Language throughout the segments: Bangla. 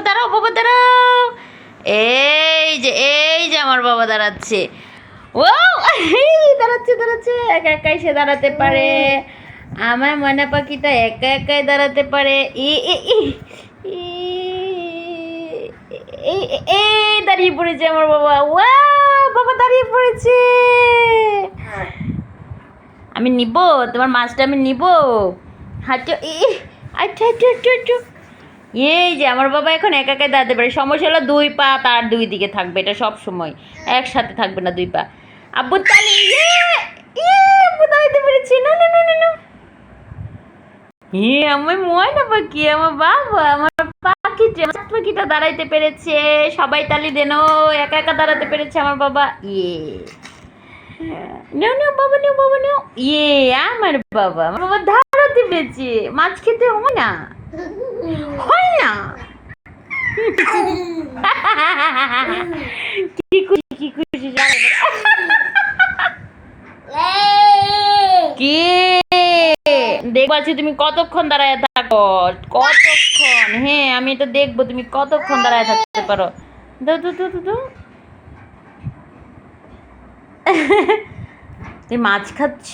দাঁড়াও, বাবা দাঁড়াও। এই যে আমার বাবা দাঁড়াচ্ছে। ও দাঁড়াচ্ছে দাঁড়াচ্ছে, একা একাই সে দাঁড়াতে পারে। আমার ময়না পাখিটা একা একাই দাঁড়াতে পারে। এই দাঁড়িয়ে পড়েছে আমার বাবা। বাবা দাঁড়িয়ে পড়েছে। আমি নিব তোমার মাছটা, আমি নিব। হাঁটো। আচ্ছা আচ্ছা আচ্ছা আচ্ছা। এই যে আমার বাবা এখন একা একাই দাঁড়াতে পারে। সমস্যা হলো দুই পা তার দুই দিকে থাকবে, এটা সব সময় একসাথে থাকবে না দুই পা। আব্বু তালি, আব্বু দাঁড়াতে পেরেছি। না না না না না। আমার ময়না পাখি, আমার বাবা, আমার পাখিটা দাঁড়াইতে পেরেছে। সবাই তালি দেন, একা একা দাঁড়াতে পেরেছে আমার বাবা। নেও নেও বাবা, নেও বাবা, নেও। আমার বাবা দাঁড়াতে পেরেছে। মাছ খেতে হয় না, হয় না। কি খুশি, কি খুশি। কি দেখবো তুমি কতক্ষণ দাঁড়ায় থাকো, কতক্ষণ। হ্যাঁ আমি এটা দেখবো তুমি কতক্ষণ দাঁড়ায় থাকতে পারো। দাও দাও দাও দাও। তুমি মাছ খাচ্ছ?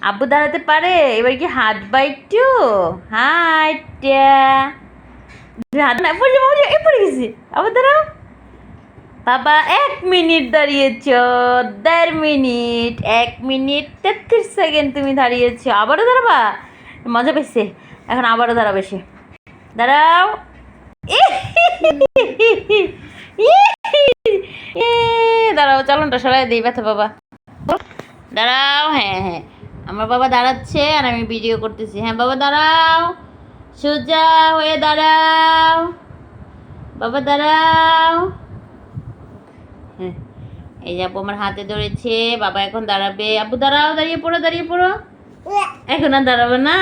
আব্বু দাঁড়াতে পারে? এবার কি হাত বাইটু হাইটা পড়ে গেছি। আবার দাঁড়াও বাবা। 1 মিনিট দাঁড়িয়েছ, 1.5 মিনিট, 1 মিনিট 33 সেকেন্ড তুমি দাঁড়িয়েছ। আবারও দাঁড়াবা? মজা পেয়েছে, এখন আবারও দাঁড়াবে সে। দাঁড়াও। দাঁড়াও, চালনটা সরাই দিই, ব্যথা বাবা। দাঁড়াও। হ্যাঁ হ্যাঁ আমার বাবা দাঁড়াচ্ছে আর আমি ভিডিও করতেছি। হ্যাঁ বাবা দাঁড়াও, সোজা হয়ে দাঁড়াও বাবা, দাঁড়াও। হ্যাঁ এই যে আপু আমার হাতে ধরেছে, বাবা এখন দাঁড়াবে। আব্বু দাঁড়াও, দাঁড়িয়ে পড়ো, দাঁড়িয়ে পড়ো। এখন আর দাঁড়াবে না,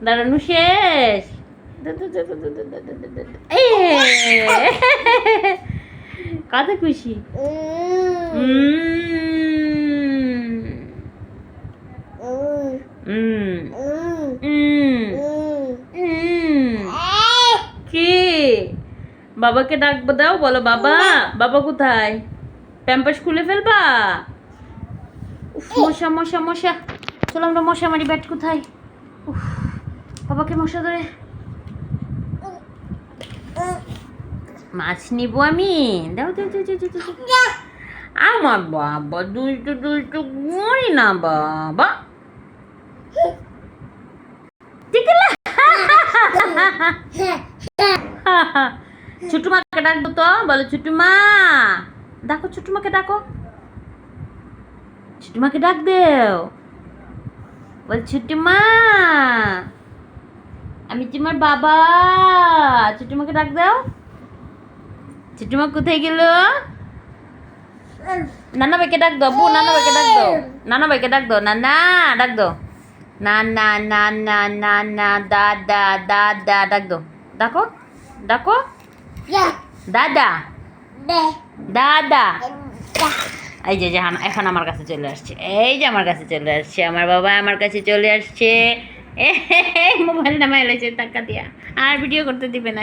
দাঁড়ানো শেষ। কত খুশি। কি বাবাকে ডাকবো? দাও, বলো বাবা। বাবা কোথায়? প্যাম্পাস খুলে ফেলবা? মশা মশা মশা, চলো আমরা মশা মারি। ব্যাট কোথায়? বাবাকে মশা ধরে। মাছ নিব আমি। দাও দাও দাও। আমার বাবা দুইটো দুইটো মরি না বাবা। ছুটুমাকে ডাকবো তো, বলো ছুটুমা। ডাকো ছুটুমাকে, ডাকো ছুটুমাকে, ডাক দেও। বল ছুটুমা আমি তোমার বাবা। ছুটুমাকে ডাক দাও। ছুটুমা কোথায় গেল? নানা ভাইকে ডাক দাও। বু নানা ভাইকে ডাক দাও, নানা ভাইকে ডাক দাও। নানা ডাক দাও। না না না না না না, দাদা দাদা ডাক দাও। ডাকো ডাকো। দাদা দাদা। এই যে এখন আমার কাছে চলে আসছে। এই যে আমার কাছে চলে আসছে আমার বাবা, আমার কাছে চলে আসছে। মোবাইল নামাই এলেছে টাকা দিয়া, আর ভিডিও করতে দিবে না।